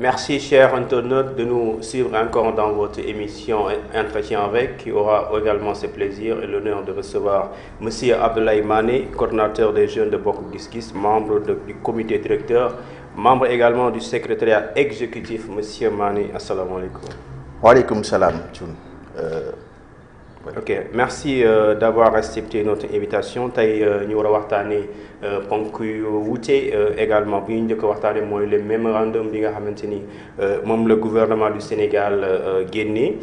Merci, chers internautes, de nous suivre encore dans votre émission Entretien avec, qui aura également ce plaisir et l'honneur de recevoir M. Abdoulaye Mané, coordinateur des jeunes de Bokk Gis Gis, membre du comité directeur, membre également du secrétariat exécutif. M. Mané, assalamu alaikum. Wa alaikum salam. Ok, merci d'avoir accepté notre invitation. Tay ñu war a waxtaanee ponk yu wuute également bu ñu njëkk a waxtaanee mooy le mémorandum bi nga xamante ni moom le gouvernement du Sénégal génne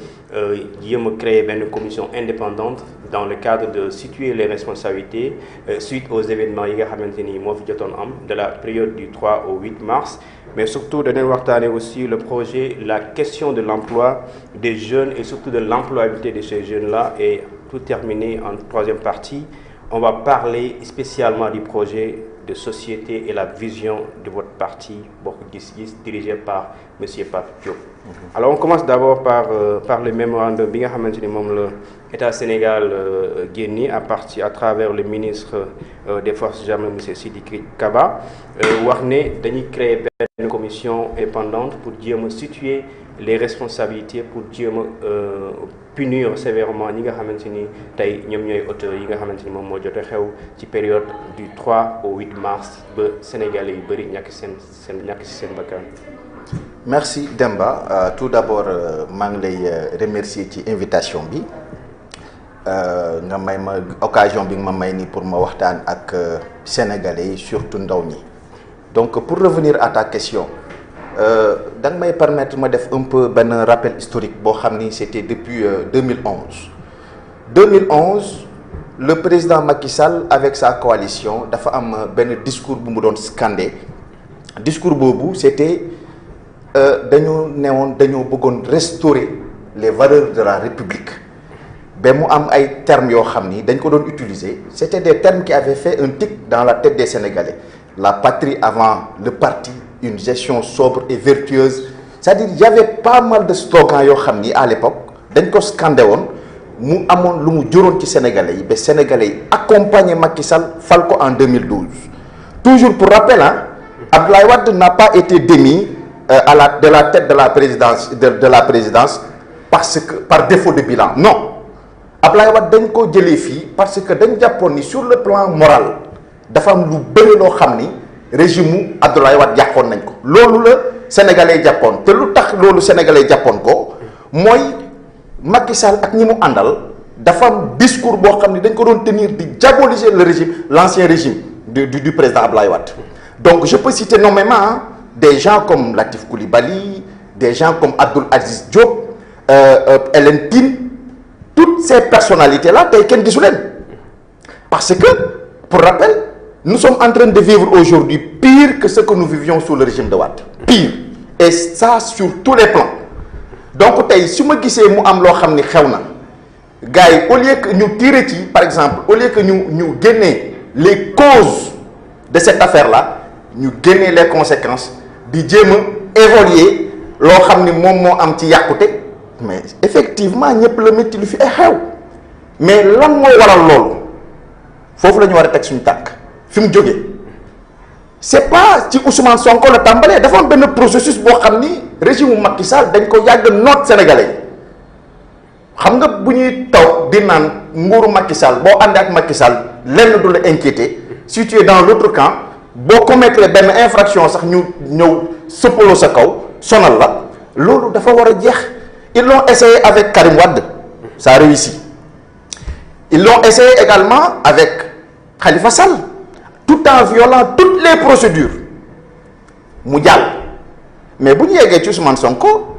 jéem a créer benn commission indépendante dans le cadre de situer les responsabilités suite aux événements yi nga xamante ni moo fi jotoon am de la période du 3 au 8 mars. Mais surtout danañ waxtaanee aussi le projet, la question de l'emploi des jeunes et surtout de l'employabilité de ces jeunes-là. Et tout terminé en troisième partie, on va parler spécialement du projet de société et la vision de votre parti Bokk Gis Gis dirigé par M. Pape Diop. Alors on commence d'abord par le mémorandum bi nga xamante ni moom la État Sénégal génne à travers le ministre des Forces armées M. Sidiki Kaba wax ne dañuy créer benn commission indépendante pour jéem a situer les responsabilités, pour jéem a punir sévèrement ñi nga xamante ni tey ñoom ñooy auteurs yi nga xamante ni moom moo jot a xew ci période du 3 au 8 mars ba Sénégalais yu bëri ñàkk seen bakkan. Merci Demba. Tout d'abord maa ngi lay remercier ci invitation bi nga may ma occasion bi nga ma may ni pour ma waxtaan ak Sénégalais yi surtout ndaw ñi. Donc pour revenir à ta question da nga may permettre ma def un peu benn rappel historique boo xam ni c'était depuis 2011. 2011 le président Macky Sall avec sa coalition dafa am benn discours bu mu doon scandé discours boobu c'était dañoo bëggoon restaurer les valeurs de la République ba mu am ay termes yoo xam ni dañ ko doon utiliser c'était des termes qui avaient fait un tic dans la tête des Sénégalais. La patrie avant le parti, une gestion sobre et vertueuse. C'est-à-dire il y avait pas mal de slogans yoo xam ni à l'époque dañ ko scandé woon mu amoon lu mu juróon ci Sénégalais yi ba Sénégalais yi accompagné Macky Sall fal ko en 2012. Toujours pour rappel Abdoulaye Wade n'a pas été démis de la tête de la présidence parce que par défaut de bilan. Non, Abdoulaye Wade dañ ko jëlee fii parce que dañ jàppoon ni sur le plan moral dafa am lu bëri loo xam ni régime mu Abdoulaye Wade yàqoon nañ ko loolu la sénégalais jàppoon te lu tax loolu sénégalais jàppoon ko mooy Macky Sall ak ñi mu àndal dafa am discours boo xam ni dañ ko doon tenir di diaboliser le régime, l'ancien régime du président Abdoulaye Wade. Donc je peux citer nommément des gens comme Latif Coulibaly, des gens comme Abdoul Aziz Diop, Hélène Tine, toutes ces personnalités là tey kenn gisu leen parce que pour rappel nous sommes en train de vivre aujourd'hui pire que ce que nous vivions sous le régime de Wade. Pire. Et ça sur tous les plans. Donc tey su ma gisee mu am loo xam ni xew na gars yi au lieu que ñu tirer ci par exemple au lieu que ñu génnee les causes de cette affaire là ñu génnee les conséquences di jéem a évaluer loo xam ni moom moo am ci yàqute mais effectivement ñëpp la métti lu fi ay xew mais lan moo waral loolu foofu la ñu war a teg suñu tànk fi mu jógee c'est pas ci Ousmane Sonko la tàmbalee dafa am benn processus boo xam ni régime mu Macky Sall dañ ko yàgg noot sénégalais xam nga bu ñuy taw di naan nguuru Macky Sall boo àndee ak Macky Sall lenn du la inquiéter si tu es dans l'autre camp boo commettre benn infraction sax ñu ñëw sëppaloo sa kaw sonal la loolu dafa war a jeex. Ils l'ont essayé avec Karim Wade, ça a réussi. Ils l'ont essayé également avec Khalifa Sall, tout en violant toutes les procédures. Mondial. Mais si vous avez Ousmane Sonko,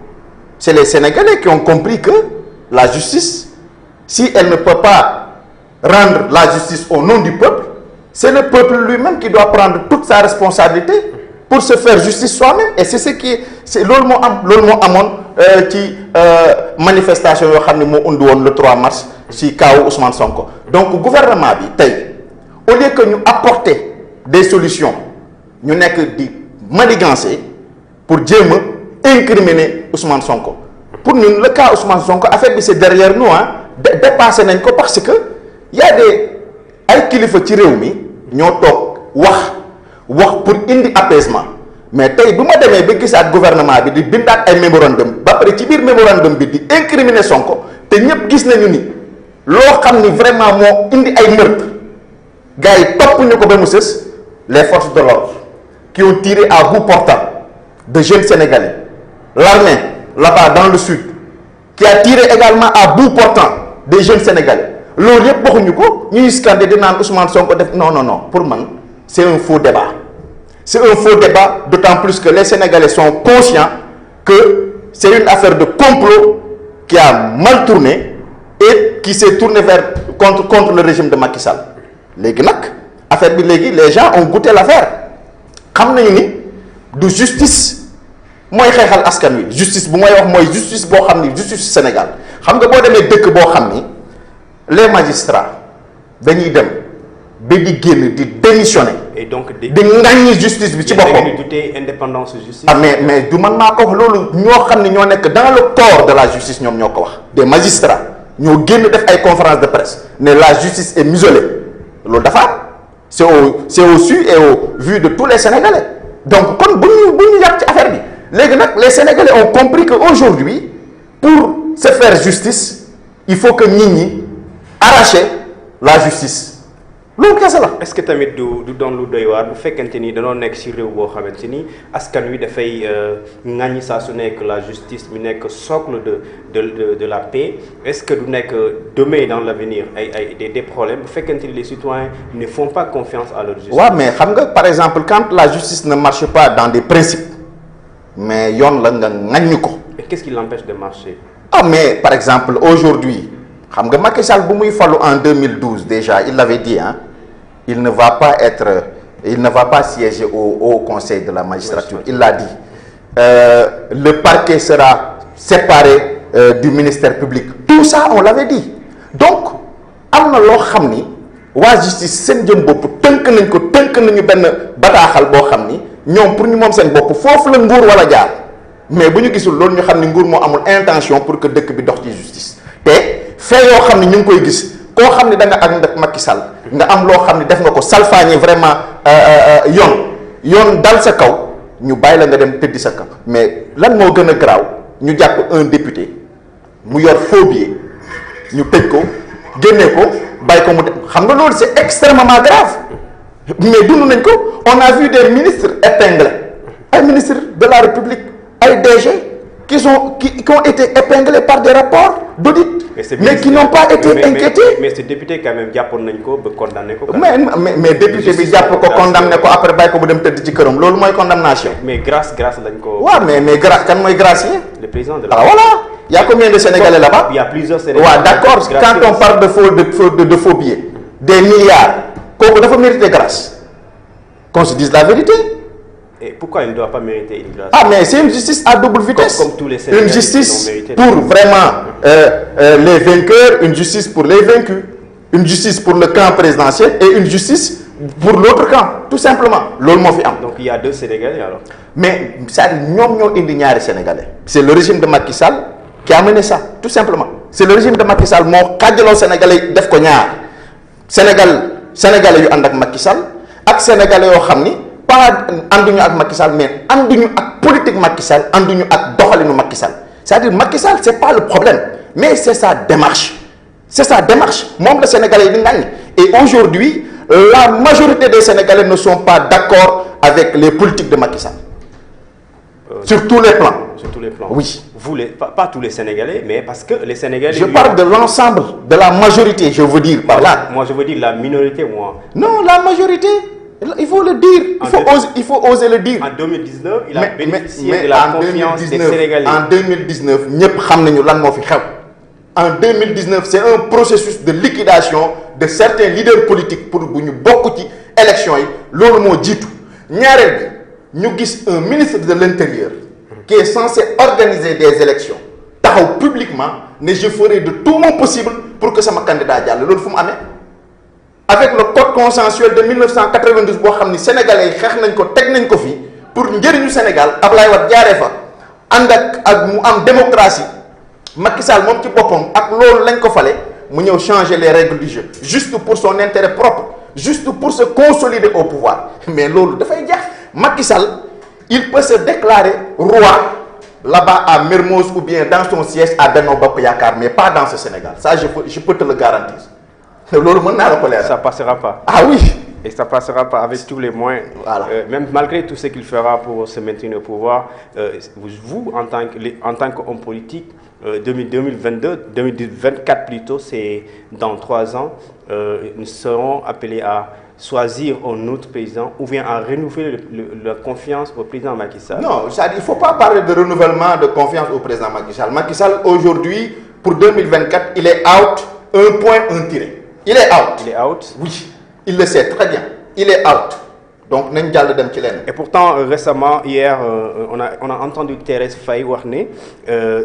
c'est les Sénégalais qui ont compris que la justice, si elle ne peut pas rendre la justice au nom du peuple, c'est le peuple lui-même qui doit prendre toute sa responsabilité pour se faire justice soi-même. Et c'est ce qui c'est l'olmo amon qui manifestation yo xamni mo undi won le 3 mars ci kaw Ousmane Sonko. Donc gouvernement bi tay au lieu que nous apporter des solutions ñu nekk di manigancer pour jéem a incriminer Ousmane Sonko. Pour nous, le cas Ousmane Sonko, affaire bi c'est derrière nous, hein, dépassé nañ ko parce que y a des ay kilifa ci réew mi ñoo toog wax pour indi apaisement mais tey bu ma demee ba gisaat gouvernement bi di bindaat ay mémorandum ba pare ci biir mémorandum bi di incriminer Sonko te ñëpp gis nañu ni loo xam ni vraiment moo indi ay meurtre gars yi topp ñu ko ba mu sës les forces de l'ordre qui ont tiré à bout portant de jeunes Sénégalais, l'armée là-bas dans le sud qui a tiré également à bout portant des jeunes Sénégalais loolu yëpp waxuñu ko ñuy scandé di naan Ousmane Sonko def non pour man c'est un faux débat. C'est un faux débat, d'autant plus que les Sénégalais sont conscients que c'est une affaire de complot qui a mal tourné et qui s'est tourné contre le régime de Macky Sall. Les gens ont goûté l'affaire. Xam nañu ni du justice mooy xeexal askan wi justice bu mooy wax mooy justice boo xam ni justice Sénégal xam nga boo demee dëkk boo xam ni les magistrats dañuy dem ba di génn di démissionner. Et donc di ngaññi justice bi ci boppam indépendance justice. Ah mais du man maa ko wax loolu ñoo xam ne ñoo nekk dans le corps de la justice ñoom ñoo ko wax des magistrats ñoo génn def ay conférence de presse ne la justice est muselée loolu dafa c'est au su et au vu de tous les Sénégalais donc kon bu ñu yàq ci affaire bi léegi nag les Sénégalais ont compris que aujourd'hui pour se faire justice il faut que nit ñi arracher la justice. Est-ce que tamit du doon lu doy waar bu fekkente ni danoo nekk ci réew boo xamante ni askan wi dafay ŋàññi saa su nekk la justice mi nekk socle de la paix est-ce que du nekk demain dans l'avenir des problèmes bu fekkente ni les citoyens ne font pas confiance à leur justice. Ouais, mais xam nga par exemple quand la justice ne marche pas dans des principes mais yoon la nga ŋàññi ko. Et qu'est-ce qui l'empêche de marcher? Ah mais par exemple aujourd'hui xam nga Macky Sall bu muy fallu en 2012 déjà il l'avait dit hein. Il ne va pas siéger au conseil de la magistrature. Il l'a dit. Le parquet sera séparé du ministère public. Tout ça, on l'avait dit. Donc, am na loo xam ni waa justice seen jëm bopp tënk nañu benn bataaxal boo xam ni ñoom pour ñu moom seen bopp foofu la nguur wala jaar mais bu ñu gisul loolu ñu xam ni nguur moo amul intention pour que dëkk bi dox ci justice te fee yoo xam ni ñu ngi koy gis. koo xam ne da nga ànd ak Macky Sall nga am loo xam ne def nga ko salfaañe vraiment yoon dal sa kaw ñu bàyyi la nga dem tëddi sa kaw mais lan moo gën a garaaw ñu jàpp un député mu yor faux billet ñu tëj ko génne ko bàyyi ko mu dem xam nga loolu c'est extrêmement grave mais dund nañ ko on a vu des ministres épinglés ay ministres de la République ay DG qui ont été épinglés par des rapports d'audit mais qui n'ont pas été inquiétés. Mais ce député quand même jàppoon nañ ko ba condamné ko. mais député bi jàpp ko condamné ko après bàyyi ko bu dem tëdd ci këram loolu mooy condamnation. mais grâce lañ ko. waaw mais grâce kan mooy gracier. Le président de la. Ah voilà. Il y a combien de Sénégalais là-bas? Il y a plusieurs Sénégalais. Ouais, d'accord. Quand on parle de faux billets, des milliards, kooku dafa mériter grâce. Qu'on se dise la vérité. Et pourquoi il ne doit pas mériter une grâce? Ah mais c'est une justice à double vitesse. Comme tous les Sénégalais. Une justice pour vraiment les vainqueurs, une justice pour les vaincus, une justice pour le camp présidentiel et une justice pour l'autre camp, tout simplement. Loolu moo fi am. Donc il y a deux Sénégalais alors. Mais c'est-à-dire ñoom ñoo indi ñaari Sénégalais. C'est le régime de Macky Sall qui a mené ça, tout simplement. C'est le régime de Macky Sall moo xaajaloo Sénégalais def ko ñaar Sénégalais yu ànd ak Macky Sall ak Sénégalais yoo xam ni. pas ànduñu ak Macky Sall mais ànduñu ak politique Macky Sall ànduñu ak doxalinu Macky Sall c'est-à-dire Macky Sall c'est pas le problème mais c'est sa démarche moom la Sénégalais yi di ngañ et aujourd'hui la majorité des Sénégalais ne sont pas d'accord avec les politiques de Macky Sall sur tous les plans. Oui. Pas tous les Sénégalais mais parce que les Sénégalais. Je parle de l'ensemble de la majorité je veux dire par là. Moi je veux dire la minorité moi. Non la majorité. Il faut le dire, il faut oser le dire. En 2019, il a bénéficié de la confiance des Sénégalais. En 2019, ñëpp xam nañu lan moo fi xew. En 2019, c'est un processus de liquidation de certains leaders politiques pour bu ñu bokk ci élection yi loolu moo jiitu. ñaareel bi ñu gis un ministre de l'Intérieur qui est censé organiser des élections taxaw publiquement ne je ferai de tout mon possible pour que sama candidat jàll loolu fu mu amee. avec le code consensuel de 1992 boo xam ni sénégalais yi xeex nañ ko teg nañ ko fi pour njëriñu Sénégal Ablaye Wade jaaree fa ànd ak mu am démocratie Macky Sall moom ci boppam ak loolu lañ ko fale mu ñëw changer les règles du jeu juste pour son intérêt propre juste pour se consolider au pouvoir mais loolu dafay jeex Macky Sall il peut se déclarer roi là-bas à Mermoz ou bien dans son siège à Benno Bokk Yaakaar mais pas dans ce Sénégal ça je peux te le garantir loolu mën naa la ko leeral. Ça passera pas. Ah oui. Et ça passera pas avec tous les moyens. Voilà. Même malgré tout ce qu'il fera pour se maintenir au pouvoir, vous en tant qu'homme politique, 2022, 2024 plutôt, c'est dans 3 ans, nous serons appelés à choisir un autre président ou bien à renouveler la confiance au président Macky Sall. Non, il ne faut pas parler de renouvellement de confiance au président Macky Sall. Macky Sall, aujourd'hui, pour 2024, il est out, un point, un tiré. Il est out. Il est out? Oui, il le sait très bien. Il est out. Donc, nañ jàll dem ci leneen. Et pourtant, récemment, hier, on a entendu Thérèse Faye wax ne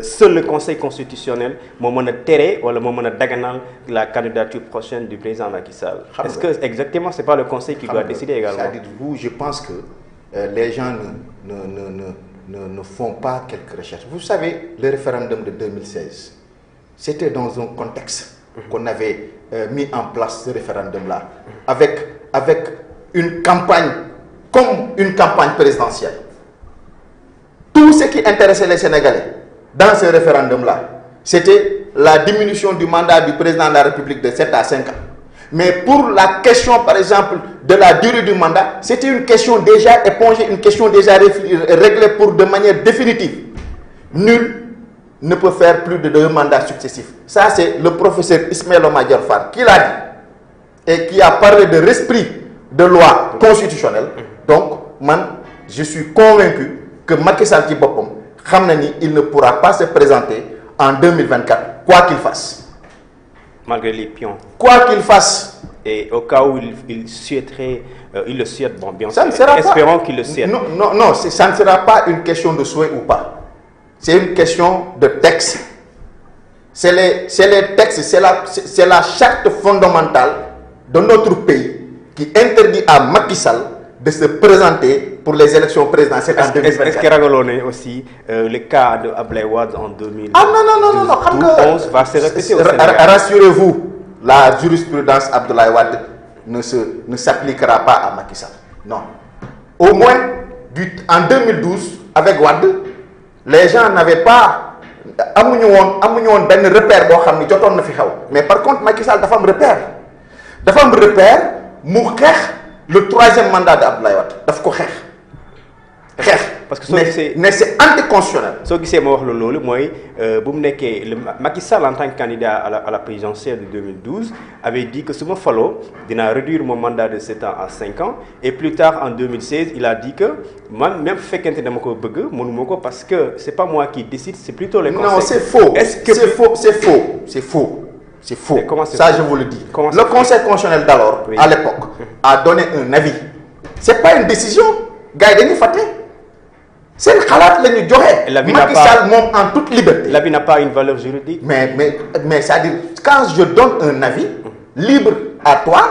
seul le Conseil constitutionnel moo mën a tere wala moo mën a daganal la candidature prochaine du président Macky Sall. Est-ce que exactement c'est pas le Conseil qui doit décider également? C'est-à-dire, je pense que les gens ne font pas quelques recherches. Vous savez, le référendum de 2016, c'était dans un contexte qu'on avait mis en place ce référendum-là, avec une campagne comme une campagne présidentielle. Tout ce qui intéressait les Sénégalais dans ce référendum-là, c'était la diminution du mandat du président de la République de 7 à 5 ans. Mais pour la question, par exemple, de la durée du mandat, c'était une question déjà épongée, une question déjà réglée de manière définitive. Nul ne peut faire plus de 2 mandats successifs. Ça, c'est le professeur Ismaïla Madior Fall qui l'a dit et qui a parlé de l'esprit de loi constitutionnelle. Donc, je suis convaincu que Macky Sall ci boppam xam na ni il ne pourra pas se présenter en 2024, quoi qu'il fasse. Malgré les pions. Quoi qu'il fasse. Et au cas où il souhaiterait, il le souhaite, bon, bien sûr. Espérons qu'il le souhaite. Non, ça ne sera pas une question de souhait ou pas. C'est une question de texte. C'est les textes, c'est la charte fondamentale de notre pays qui interdit à Macky Sall de se présenter pour les élections présidentielles en 2024. Est-ce que ragalonné aussi le cas de Ablaye Wade en 2011 va se répéter au Sénégal? Rassurez-vous, la jurisprudence Abdoulaye Wade ne s'appliquera pas à Macky Sall. Non. Au moins, en 2012, avec Wade, les gens n'avaient pas amuñu woon benn repère boo xam ni jotoon na fi xew. Mais par contre, Macky Sall dafa am repère. mu xeex le 3e mandat de Abdoulaye Wade daf ko xeex parce que c'est anticonstitutionnel. soo gisee ma wax loolu mooy bu mu nekkee Macky Sall en tant que candidat à la présidentielle de 2012 avait dit que su ma faloo dinaa réduire mon mandat de 7 ans à 5 ans et plus tard en 2016 il a dit que man même fekkente dama ko bëgg mënuma ko parce que c'est pas moi qui décide, c'est plutôt les conseils. Non, c'est faux. C'est faux. Ça, je vous le dis. Le Conseil constitutionnel d'alors, à l'époque, a donné un avis. C'est pas une décision. Gars, dañuy fàtte. C'est le xalaat la ñu joxe. Macky Sall moom en toute liberté. L'avis n'a pas une valeur juridique. Mais c'est-à-dire, quand je donne un avis, libre à toi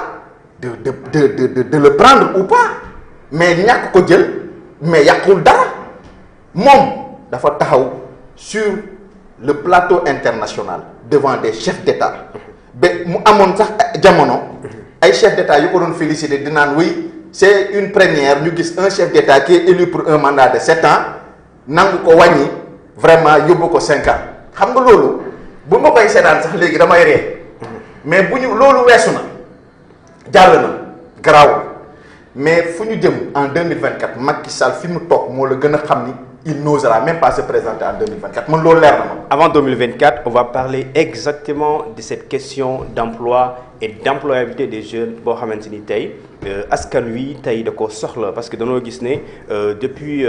de le prendre ou pas. Mais ñàkk ko jël, mais yàqul dara. Moom dafa taxaw sur le plateau international devant des chefs d'État ba mu amoon sax jamono ay chefs d'État yu ko doon féliciter di naan oui c'est une première ñu gis un chef d'État qui est élu pour un mandat de 7 ans nangu ko wàññi vraiment yóbbu ko 5 ans xam nga loolu bu ma koy seetaan sax léegi damay ree mais bu ñu loolu weesu na jàll na garaawul mais fu ñu jëm en 2024 Macky Sall fi mu toog moo la gën a xam ni il n'osera même pas se présenter en 2024. Avant 2024, on va parler exactement de cette question d'emploi et d'employabilité des jeunes boo xamante ni tey askan wi tey da ko soxla parce que dañoo gis ne depuis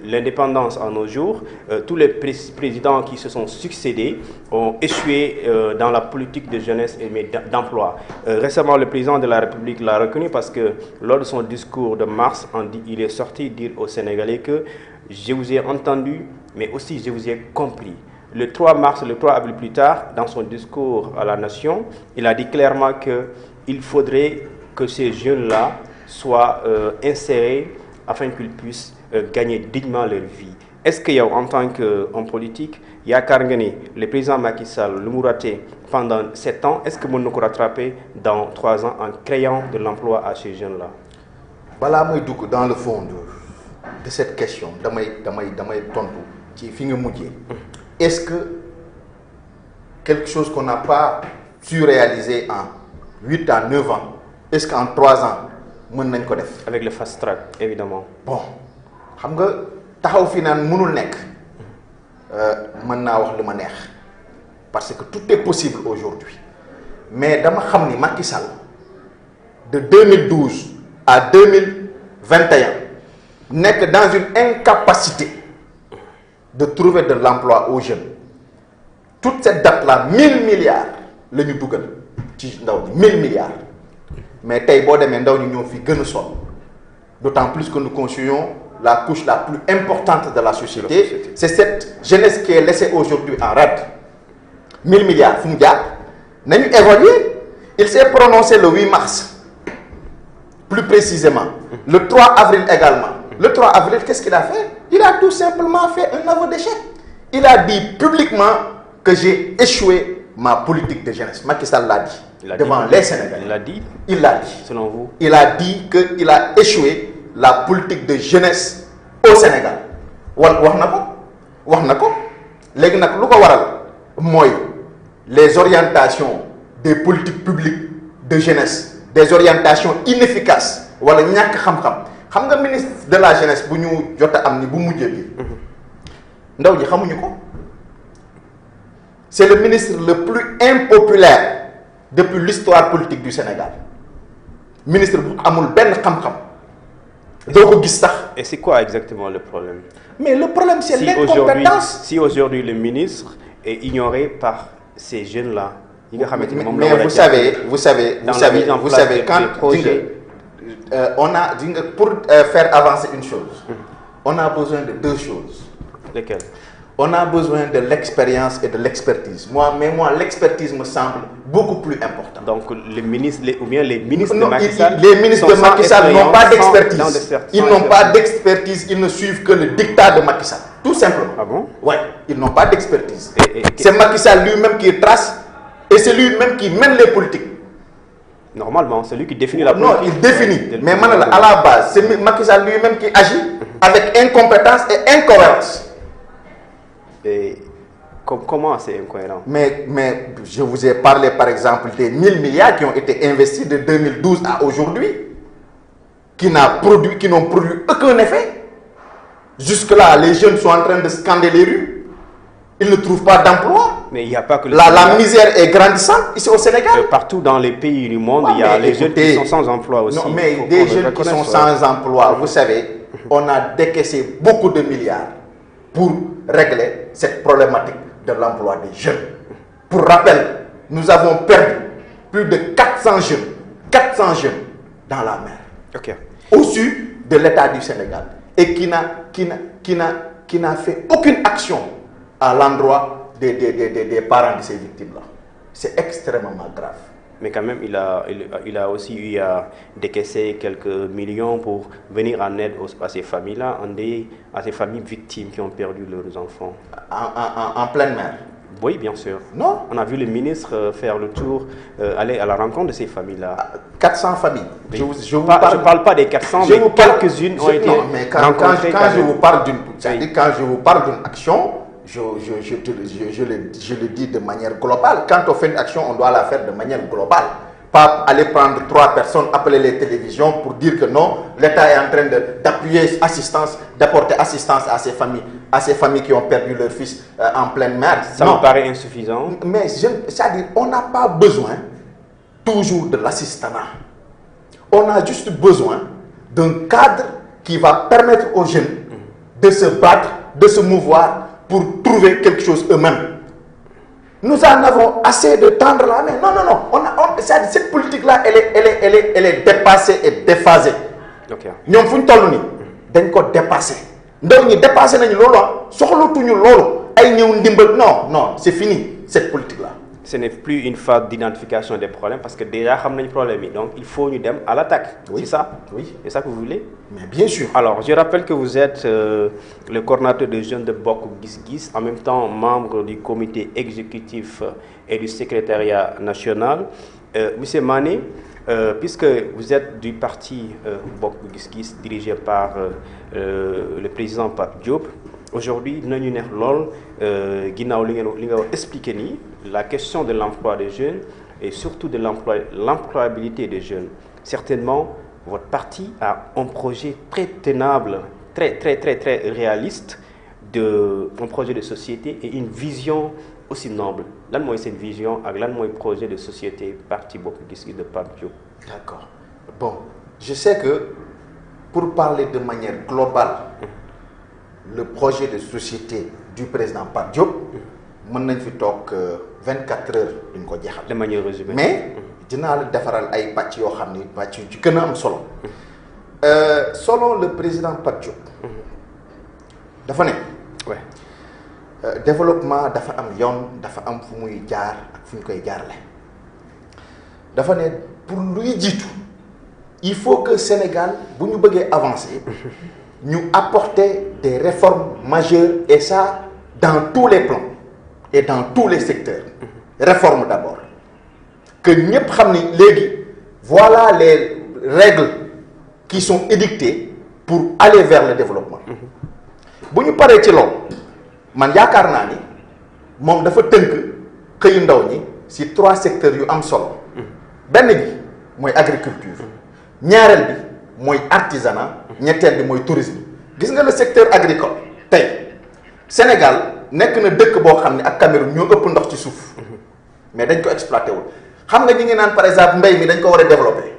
l'indépendance à nos jours tous les présidents qui se sont succédés ont échoué dans la politique de jeunesse et d'emploi. Récemment, le président de la République l'a reconnu parce que lors de son discours de mars, il est sorti dire aux Sénégalais que je vous ai entendu, mais aussi je vous ai compris. Le 3 avril plus tard, dans son discours à la nation, il a dit clairement que il faudrait que ces jeunes-là soient insérés afin qu'ils puissent gagner dignement leur vie. Est-ce que yow en tant qu'homme politique yaakaar nga ni le président Macky Sall lu mu raté pendant 7 ans est-ce que mën na ko rattraper dans 3 ans en créant de l'emploi à ces jeunes-là? balaa may dugg dans le fond de cette question damay tontu ci fi nga mujjee. Est-ce que quelque chose qu'on n'a pas su réaliser en 8 ans 9 ans est-ce qu'en 3 ans mën nañ ko def. Avec le fast track évidemment. Bon xam nga taxaw fi naan mënul nekk mën naa wax lu ma neex parce que tout est possible aujourd'hui mais dama xam ni Macky Sall de 2012 à 2021 nekk dans une incapacité de trouver de l'emploi aux jeunes toute cette date là 1000 milliards la ñu dugal ci ndaw ñi 1000 milliards mais tey boo demee ndaw ñi ñoo fi gën a sonn d'autant plus que nous constituons la couche la plus importante de la société. C'est cette jeunesse qui est laissée aujourd'hui en rade. 1000 milliards fu mu jaar nañu évaluer. Il s'est prononcé le 8 mars plus précisément le 3 avril également. Le 3 avril qu'est-ce qu'il a fait? Il a tout simplement fait un aveu d'échec. Il a dit publiquement que j'ai échoué ma politique de jeunesse. Macky Sall l'a dit devant les Sénégalais. Il l'a dit. Selon vous? Il a dit qu'il a échoué la politique de jeunesse au Sénégal. wax na ko léegi nag lu ko waral mooy les orientations des politiques publiques de jeunesse, des orientations inefficaces wala ñàkk xam-xam. Xam nga ministre de la jeunesse bu ñu jot a am ni bu mujjee bi ndaw ñi xamuñu ko. C'est le ministre le plus impopulaire depuis l'histoire politique du Sénégal. Ministre bu amul benn xam-xam. Et c'est quoi exactement le problème? Mais le problème c'est l'incompétence. Si aujourd'hui le ministre est ignoré par ces jeunes-là, mais vous savez quand on a pour faire avancer une chose, on a besoin de 2 choses. Lesquelles? On a besoin de l'expérience et de l'expertise. Moi, l'expertise me semble beaucoup plus importante. Donc, les ministres de Macky Sall, les ministres de Macky Sall n'ont pas d'expertise. Ils n'ont pas d'expertise. Ils ne suivent que le dictat de Macky Sall. Tout simplement. Ah bon? Ouais, ils n'ont pas d'expertise. C'est Macky Sall lui-même qui trace et c'est lui-même qui mène les politiques. Normalement, c'est lui qui définit la politique. Non, il définit. Mais maintenant, à la base, c'est Macky Sall lui-même qui agit avec incompétence et incohérence. Et comment c'est incohérent? Mais je vous ai parlé par exemple des 1000 milliards qui ont été investis de 2012 à aujourd'hui, qui n'ont produit aucun effet. Jusque-là, les jeunes sont en train de scander les rues. Ils ne trouvent pas d'emploi. Mais il n'y a pas que la misère est grandissante ici au Sénégal. Partout dans les pays du monde, il y a les jeunes qui sont sans emploi aussi. Non, mais des jeunes qui sont sans emploi, vous savez, on a décaissé beaucoup de milliards pour régler cette problématique de l'emploi des jeunes. Pour rappel, nous avons perdu plus de 400 jeunes dans la mer, au sud de l'État du Sénégal, et qui n'a fait aucune action à l'endroit des parents de ces victimes-là. C'est extrêmement grave. Mais quand même, il a aussi eu à décaisser quelques millions pour venir en aide à ces familles-là, à ces familles victimes qui ont perdu leurs enfants. En pleine mer? Oui, bien sûr. Non? On a vu le ministre faire le tour, aller à la rencontre de ces familles-là. 400 familles. Je ne parle pas des 400, mais quelques-unes ont été rencontrées. Quand je vous parle d'une action, je le dis de manière globale. Quand on fait une action, on doit la faire de manière globale. Pas aller prendre 3 personnes, appeler les télévisions pour dire que non, l'État est en train d'apporter assistance à ces familles qui ont perdu leur fils en pleine mer. Ça me paraît insuffisant. Mais c'est-à-dire, on n'a pas besoin toujours de l'assistanat. On a juste besoin d'un cadre qui va permettre aux jeunes de se battre, de se mouvoir pour trouver quelque chose eux-mêmes. Nous en avons assez de tendre la main. Non. Cette politique-là, elle est dépassée et déphasée. Nous avons dépassé. Nous avons dépassé. Non, c'est fini, cette politique-là. ce n'est plus une phase d'identification des problèmes parce que déjà xam nañ problème yi donc il faut ñu dem à l'attaque. Oui. C'est ça? Oui. C'est ça que vous voulez? Mais bien sûr. Alors, je rappelle que vous êtes le coordinateur des jeunes de Bokk Gis Gis, en même temps membre du comité exécutif et du secrétariat national. Monsieur Mané, puisque vous êtes du parti Bokk Gis Gis dirigé par le président Pape Diop, aujourd'hui dinañu neex lool ginnaaw li nga expliqué nii la question de l'emploi des jeunes et surtout de l'employabilité des jeunes. Certainement, votre parti a un projet très tenable, très réaliste, un projet de société et une vision aussi noble. Lan mooy cette vision ak lan mooy projet de société parti Bokk Gis Gis de Pape Diop. D'accord. Bon, je sais que pour parler de manière globale, le projet de société du président Pape Diop, mën nañ fi toog 24 heures duñ ko jeexal. De manière résumée. Mais dinaa la defaral ay pàcc yoo xam ni pàcc yu ci gën a am solo. Selon le président Pape Diop, dafa ne. Ouais. Développement dafa am yoon dafa am fu muy jaar ak fu ñu koy jaarale. dafa ne pour luy jiitu il faut que Sénégal bu ñu bëggee avancer ñu apporter des réformes majeures et ça dans tous les plans et dans tous les secteurs. Réformes d'abord que ñëpp xam ni léegi voilà les règles qui sont édictées pour aller vers le développement. bu ñu paree ci loolu man yaakaar naa ni moom dafa tënk xëyu ndaw ñi ci 3 secteurs yu am solo. benn bi mooy agriculture. ñaareel bi mooy artisanat. ñetteel bi mooy tourisme. gis nga le secteur agricole tey Sénégal nekk na dëkk boo xam ne ak Cameroun ñoo ëpp ndox ci suuf. mais dañ ko exploité wul xam nga ñi ngi naan par exemple mbay mi dañ ko war a développer.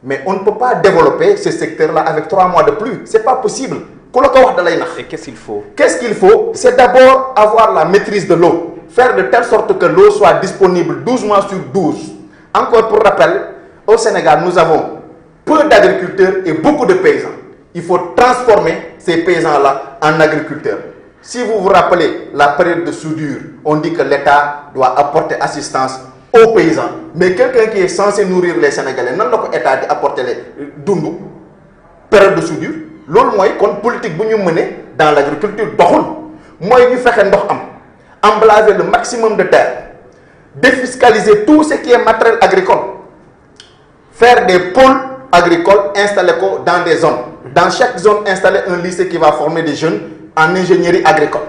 mais on ne peut pas développer ce secteur là avec 3 mois de pluie c'est pas possible. ku la ko wax da lay nax. Et qu'est-ce qu'il faut? Qu'est-ce qu'il faut? C'est d'abord avoir la maîtrise de l'eau. Faire de telle sorte que l'eau soit disponible 12 mois sur 12. Encore pour rappel, au Sénégal, nous avons peu d'agriculteurs et beaucoup de paysans. Il faut transformer ces paysans-là en agriculteurs. Si vous vous rappelez la période de soudure, on dit que l'État doit apporter assistance aux paysans. Mais quelqu'un qui est censé nourrir les Sénégalais, non l'État doit apporter les dundu, période de soudure. loolu mooy kon politique bu ñu mener dans l'agriculture doxul mooy ñu fexe ndox am emblaver le maximum de terre défiscaliser tout ce qui est matériel agricole faire des pôles agricoles installer ko dans des zones dans chaque zone installer un lycée qui va former des jeunes en ingénierie agricole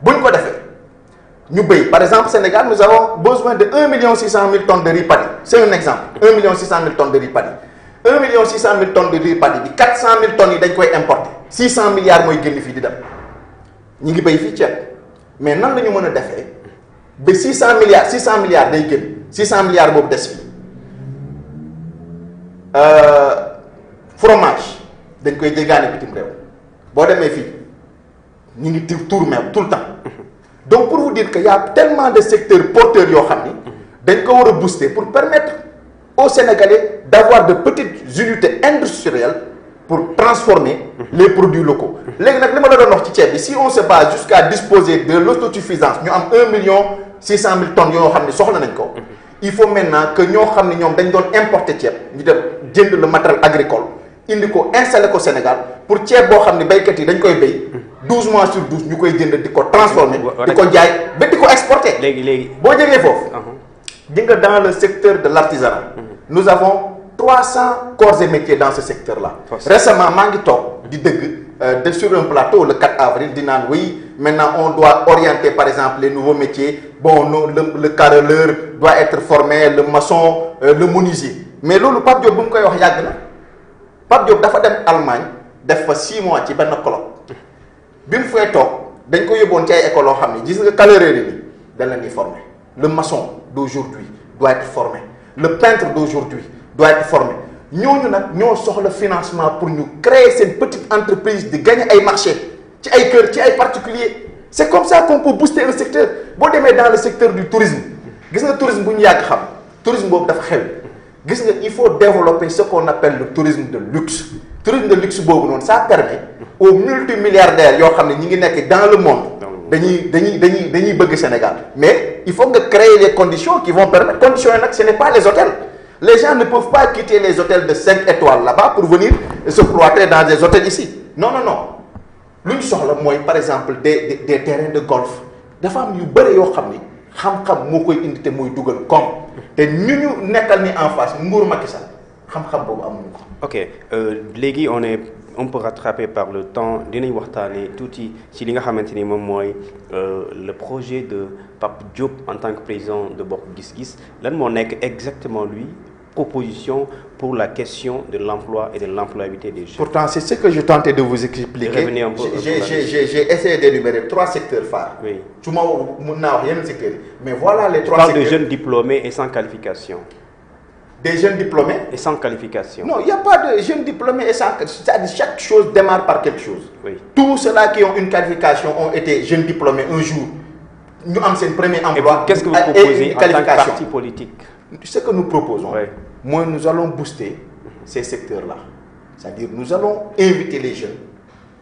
bu ñu ko defee ñu béy par exemple Sénégal nous avons besoin de 1 600 000 tonnes de riz paddy c'est un exemple 1 600 000 tonnes de riz paddy 1 600 000 tonnes de riz paddy bi 400 000 tonnes yi dañ koy importer 600 milliards mooy génn fii di dem ñu ngi béy fii ceeb mais nan la ñu mën a defee ba 600 milliards day génn 600 milliards boobu des fii fromage dañ koy jéggaane bitim réew boo demee fii ñu ngi tuur meew tout le temps donc pour vous dire que y a tellement de secteurs porteurs yoo xam ni dañ ko war a booster pour permettre aux Sénégalais d'avoir de petites unités industrielles pour transformer les produits locaux. léegi nag li ma la doon wax ci ceeb bi si on se bat jusqu'à disposer de l'autosuffisance ñu am 1 600 000 tonnes yoo xam ne soxla nañ ko. il faut maintenant que ñoo xam ne ñoom dañ doon importer ceeb ñu dem jënd le matériel agricole indi ko installer ko Sénégal pour ceeb boo xam ne béykat yi dañ koy béy 12 mois sur 12 ñu koy jënd di ko transformer di ko jaay ba di ko exporter. léegi boo jógee foofu. di nga dans le secteur de l'artisanat nous avons 300 corps et métiers dans ce secteur-là. Récemment maa ngi toog di dëgg sur un plateau le 4 avril di naan oui maintenant on doit orienter par exemple les nouveaux métiers bon le carreleur doit être formé le maçon le menuisier mais loolu Pape Diop bu mu koy wax yàgg na Pape Diop dafa dem Allemagne def fa 6 mois ci benn colloque bi mu fay toog dañ ko yóbboon ci ay écoles yoo xam ne gis nga carreleur yi dañ leen di former le maçon d'aujourd'hui doit être formé le peintre d'aujourd'hui doit être formé ñooñu nag ñoo soxla financement pour ñu créer seen petite entreprise di gagner ay marché ci ay kër ci ay particuliers c'est comme ça qu'on peut booster un secteur boo demee dans le secteur du tourisme gis nga tourisme bu ñu yàgg xam tourisme boobu dafa xew gis nga il faut développer ce qu'on appelle le tourisme de luxe tourisme de luxe boobu noonu ça permet aux multimilliardaires yoo xam ne ñi ngi nekk dans le monde dañuy bëgg Sénégal mais il faut que créer les conditions qui vont permettre conditions yi nag ce n'est pas les hôtels les gens ne peuvent pas quitter les hôtels de 5 étoiles là-bas pour venir se cloîtrer dans des hôtels ici non lu ñu soxla mooy par exemple des terrains de golf dafa am yu bëri yoo xam ni xam-xam moo koy indi te mooy dugal koom te ñu nekkal ni en face nguuru Macky Sall xam-xam boobu amuñu ko. ok léegi on peut rattraper par le temps dinañ waxtaanee tuuti ci li nga xamante ni moom mooy le projet de Pape Diop en tant que président de Bokk Gis Gis lan moo nekk exactement lui proposition pour la question de l'emploi et de l'employabilité des jeunes. Pourtant c'est ce que je tentais de vous expliquer. J'ai essayé d'énumérer 3 secteurs phares. Oui. Tu m'as mun naa wax yeneen secteurs mais voilà les 3 secteurs. Tu parles de jeunes diplômés et sans qualification. Des jeunes diplômés et sans qualification. Non, il n'y a pas de jeunes diplômés et sans qualification. C'est-à-dire chaque chose démarre par quelque chose. Oui. Tous ceux-là qui ont une qualification ont été jeunes diplômés un jour. Nous avons un premier emploi. Qu'est-ce que vous proposez en tant que parti politique? Ce que nous proposons, oui. Moi, nous allons booster ces secteurs-là. C'est-à-dire nous allons inviter les jeunes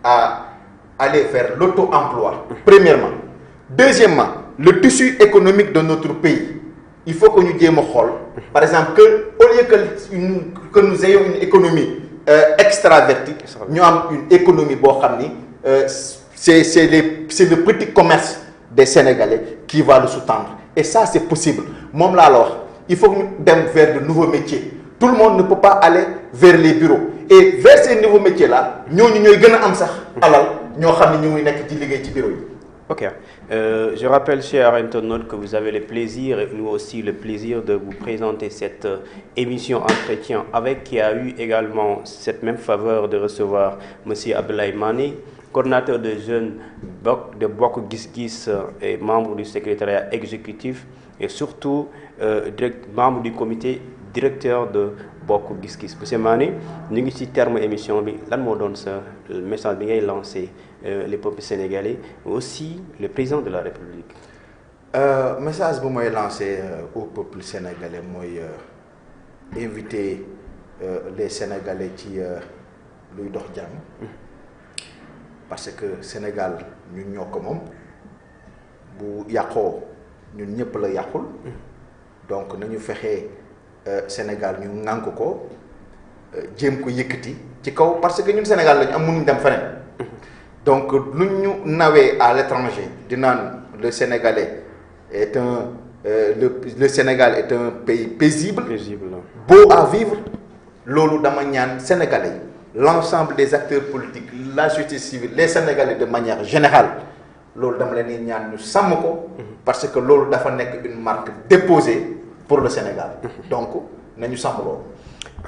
à aller vers l'auto-emploi, premièrement. Deuxièmement, le tissu économique de notre pays. Il faut que nous disions, par exemple, au lieu que nous ayons une économie extravertie, nous avons une économie, c'est le petit commerce des Sénégalais qui va le sous-tendre. Et ça, c'est possible. Moi, alors, il faut que nous allions vers de nouveaux métiers. Tout le monde ne peut pas aller vers les bureaux. Et vers ces nouveaux métiers-là, nous allons bureau. Ok. Je rappelle, chers internautes, que vous avez le plaisir, et nous aussi le plaisir de vous présenter cette émission Entretien avec, qui a eu également cette même faveur de recevoir M. Abdoulaye Mané, coordinateur de jeunes de Bokk Gis Gis et membre du secrétariat exécutif et surtout membre du comité directeur de Bokk Gis Gis. Monsieur Mané, ñu ngi ci terme émission bi lan moo doon sa message bi ngay lancé les peuples sénégalais mais aussi le président de la République. Message bu mooy lancé au peuple sénégalais mooy inviter les Sénégalais ci luy dox jàmm parce que Sénégal ñun ñoo ko moom bu yàqoo ñun ñëpp la yàqul donc nañu fexe Sénégal ñu ŋànk ko jéem ko yëkkati ci kaw parce que ñun Sénégal lañu am mënuñ dem feneen donc lu ñu nawee à l'étranger di naan le Sénégalais est le Sénégal est un pays paisible beau à vivre loolu dama ñaan Sénégalais l'ensemble des acteurs politiques la société civile les Sénégalais de manière générale loolu dama leen di ñaan ñu sàmm ko parce que loolu dafa nekk une marque déposée pour le Sénégal donc nañu sàmm loolu.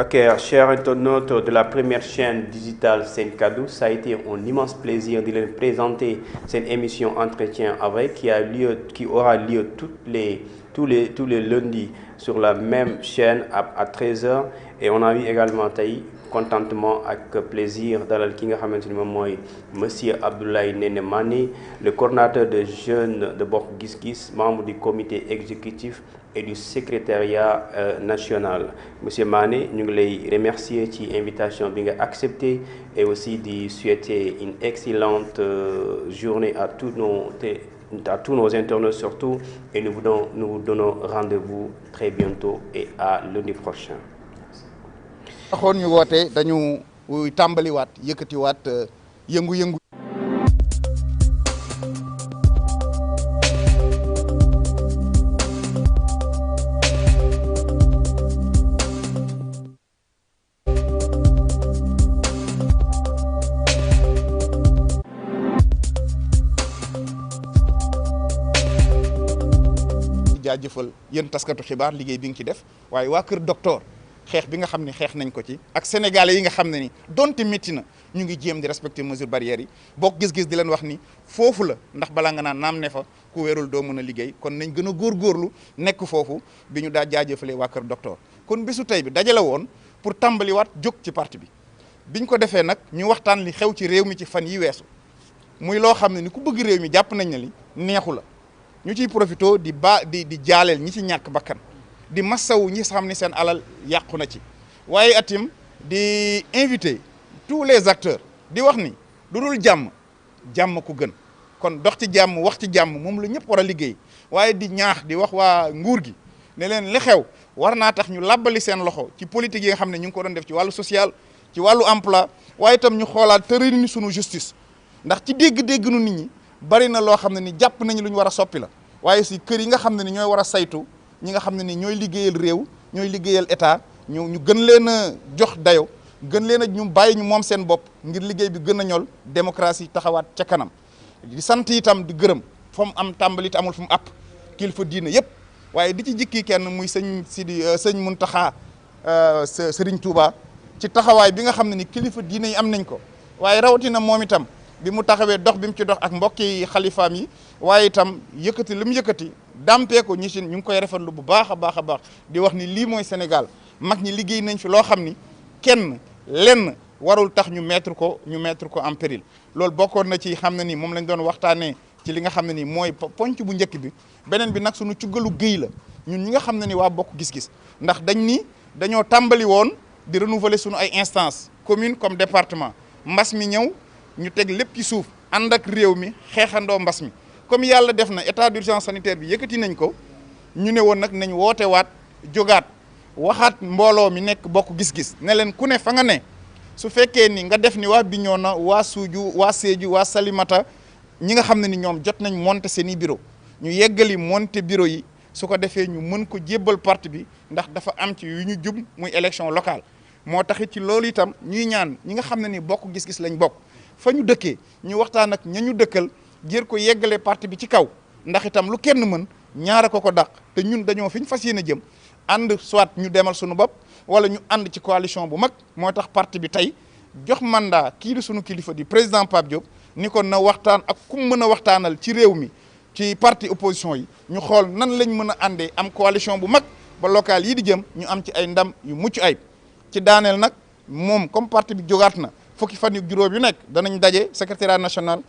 Ok, chers internautes de la première chaîne digitale Sen Kaddu, ça a été un immense plaisir de les présenter cette émission Entretien avec qui aura lieu tous les lundis sur la même chaîne à 13h et on a eu également tey contentement ak plaisir dalal ki nga xamante ni moom mooy monsieur Abdoulaye Néné Mané le coordinateur de jeunes de Bokk Gis Gis membre du comité exécutif et du secrétariat national monsieur Mané ñu ngi lay remercier ci invitation bi nga accepté et aussi di souhaiter une excellente journée à tous nos internautes surtout et nous vous donnons rendez-vous très bientôt et à lundi prochain. waxoon ñu woote dañu tàmbaliwaat yëkkatiwaat yëngu-yëngu. jaajëfal yéen taskatu xibaar liggéey bi nga ci def waaye waa Kër Docteur xeex bi nga xam ne xeex nañ ko ci ak sénégalais yi nga xam ne ni donte métti na ñu ngi jéem di respecter mesures barrières yi Bokk Gis Gis di leen wax ni foofu la ndax balaa nga naan naam ne fa ku wérul doo mën a liggéey kon nañ gën a góorgóorlu nekk foofu bi ñu daa jaajëfalee waa Kër Docteur kon bisu tey bi dajale woon pour tàmbaliwaat jóg ci parti bi biñ ko defee nag ñu waxtaan li xew ci réew mi ci fan yi weesu muy loo xam ne ni ku bëgg réew mi jàpp nañ ne li neexu la ñu ciy profité di jaaleel ñi ci ñàkk bakkan di massawu ñi xam ni seen alal yàqu na ci waaye atim di invité tous les acteurs di wax ni lu dul jàmm ko gën kon dox ci jàmm wax ci jàmm moom la ñëpp war a liggéey waaye di ñaax di wax waa nguur gi ne leen li xew war naa tax ñu làbbali seen loxo ci politique yi nga xam ne ñu ngi ko doon def ci wàllu social ci wàllu emploi waaye itam ñu xoolaat tërëni sunu justice ndax ci dégg-dégg nu nit ñi bari na loo xam ne ni jàpp nañu lu ñu war a soppi la waaye si kër yi nga xam ne ni ñooy war a saytu ñi nga xam ne ni ñooy liggéeyal réew ñooy liggéeyal état ñu gën leen a jox dayo gën leen a ñu bàyyi ñu moom seen bopp ngir liggéey bi gën a ñol démocratie taxawaat ca kanam di sant itam di gërëm fa mu am tàmbali te amul fu mu àpp kilifa diine yëpp waaye di ci jikki kenn muy sëñ Sidi sëñ Muntaxa Sëriñ Touba ci taxawaay bi nga xam ne ni kilifa diine yi am nañ ko waaye rawatina moom itam bi mu taxawee dox bi mu ci dox ak mbokki xalifaam yi waaye itam yëkkati li mu yëkkati dàmpee ko ñu ngi koy rafetlu bu baax a baax a baax di wax ni lii mooy Sénégal mag ñi liggéey nañ fi loo xam ni kenn lenn warul tax ñu mettre ko en péril loolu bokkoon na ci xam ne ni moom lañ doon waxtaanee ci li nga xam ne ni mooy ponc bu njëkk bi beneen bi nag suñu cuggalu géy la ñun ñi nga xam ne ni waa bokk gis-gis ndax dañoo tàmbali woon di renouveler suñu ay instances commune comme département mbas mi ñëw ñu teg lépp ci suuf ànd ak réew mi xeexandoo mbas mi comme yàlla def na état d'urgence sanitaire bi yëkkati nañ ko ñu ne woon nag nañ woote waat jógaat waxaat mbooloo mi nekk bokk gis-gis ne leen ku ne fa nga ne su fekkee ni nga def ni waa Bignona waa Suuju waa Sédhiou waa Salimata ñi nga xam ne ni ñoom jot nañ monter seeni bureau ñu yeggali monter bureau yi su ko defee ñu mën ko jébbal parti bi ndax dafa am ci yu ñu jub muy élection locale moo taxit ci loolu itam ñuy ñaan ñi nga xam ne ni bokk gis-gis lañ bokk fa ñu dëkkee ñu waxtaan ak ña ñu dëkkal jër ko yeggale parti bi ci kaw ndax itam lu kenn mën ñaara ko dàq te ñun dañoo fi ñu fas yéene jëm ànd soit ñu demal suñu bopp wala ñu ànd ci coalition bu mag moo tax parti bi tey jox mandat kii di suñu kilifa di président Pape Diop ni ko na waxtaan ak ku mën a waxtaanal ci réew mi ci parti opposition yi ñu xool nan lañ mën a àndee am coalition bu mag ba local yii di jëm ñu am ci ay ndam yu mucc ayib ci daaneel nag moom comme parti bi jógaat na fukki fan yu juróom yu nekk danañ daje secrétariat national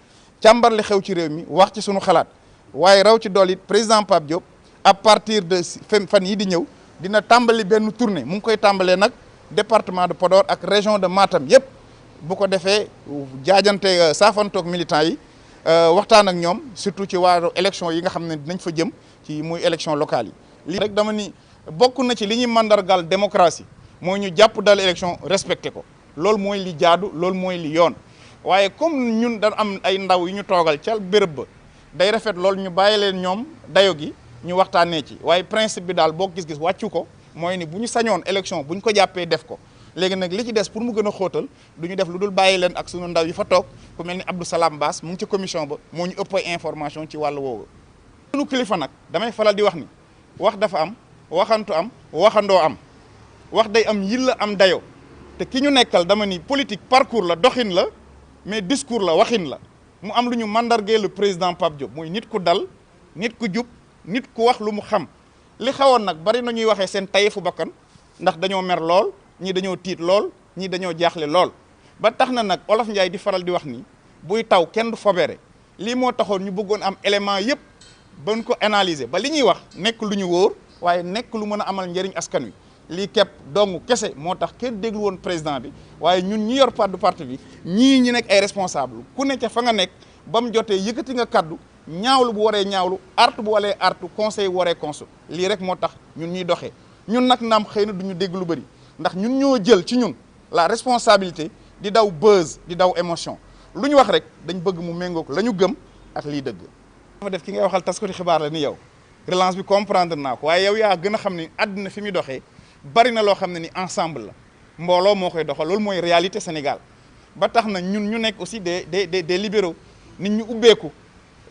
càmbar li xew ci réew mi wax ci suñu xalaat waaye raw ci dool it président Pape Diop à partir de fan yi di ñëw dina tàmbali benn tournée mu ngi koy tàmbalee nag département de Podor ak région de Matam yëpp bu ko defee jaajante saafantoog militants yi waxtaan ak ñoom surtout ci wàllu élection yi nga xam ne dinañ fa jëm ci muy élection locale yi lii rek dama ni bokk na ci li ñuy mandargal démocratie mooy ñu jàpp dal élection respecté ko loolu mooy li jaadu loolu mooy li yoon waaye comme ñun dañ am ay ndaw yu ñu toogal ca béréb ba day rafet loolu ñu bàyyi leen ñoom dayo gi ñu waxtaanee ci waaye principe bi daal boo gis-gis wàccu ko mooy ni bu ñu sañoon élection bu ñu ko jàppee def ko léegi nag li ci des pour mu gën a xóotal du ñu def lu dul bàyyi leen ak sunu ndaw yi fa toog ku mel ni Abdou Salam Bass mu ngi ci commission ba moo ñu ëpp ay information ci wàllu woowu. sunu kilifa nag damay faral di wax ni wax dafa am waxantu am waxandoo am wax day am yilla am dayo te ki ñu nekkal dama ni politique parcours la doxin la mais discours la waxin la mu am lu ñu mandargee le président Pape Diop muy nit ku dal nit ku jub nit ku wax lu mu xam li xawoon nag bari na ñuy waxee seen tayefu bakkan ndax dañoo mer lool ñii dañoo tiit lool ñii dañoo jaaxle lool ba tax na nag Olof Njaay di faral di wax ni buy taw kenn du fobere lii moo taxoon ñu bëggoon am élément yëpp ba ñu ko analyser ba li ñuy wax nekk lu ñu wóor waaye nekk lu mën a amal njëriñ askan wi lii képp dong kese moo tax kenn déglu woon président bi waaye ñun ñi yor parti bi ñii ñi nekk ay responsable ku nekk fa nga nekk ba mu jotee yëkkati nga kaddu ñaawlu bu waree ñaawlu artu bu waree artu conseil bu waree conseil lii rek moo tax ñun ñuy doxee ñun nag naam xëy na du ñu dégg lu bëri ndax ñun ñoo jël ci ñun la responsabilité di daw buzz di daw émotion lu ñu wax rek dañ bëgg mu méngoog la ñu gëm ak lii dëgg. dafa def ki ngay waxal taskati xibaar la ni yow relance bi comprendre naa ko waaye yow yaa gën a xam ni àddina fi muy doxee bari na loo xam ne ni ensemble la mbooloo moo koy doxal loolu mooy réalité Sénégal ba tax na ñun ñu nekk aussi des libéraux nit ñu ubbeeku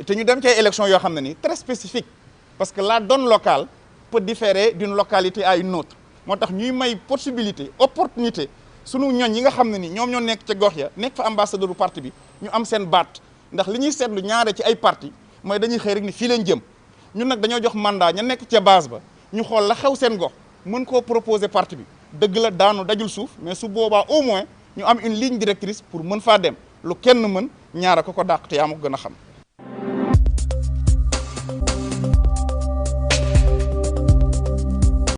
te ñu dem ci ay élections yoo xam ne ni très spécifique parce que la donne locale peut différer d'une localité à une autre moo tax ñuy may possibilité opportunité sunu ñooñ yi nga xam ne ni ñoom ñoo nekk ca gox ya nekk fa ambassadeur du parti bi ñu am seen baat ndax li ñuy seetlu ñaare ci ay parti mooy dañuy xëy rek ni fii leen jëm ñun nag dañoo jox mandat ña nekk ca base ba ñu xool la xew seen gox mën koo proposer parti bi dëgg la daanu dajul suuf mais su boobaa au moins ñu am une ligne directrice pour mën faa dem lu kenn mën ñaara ko dàq te yaa ma ko gën a xam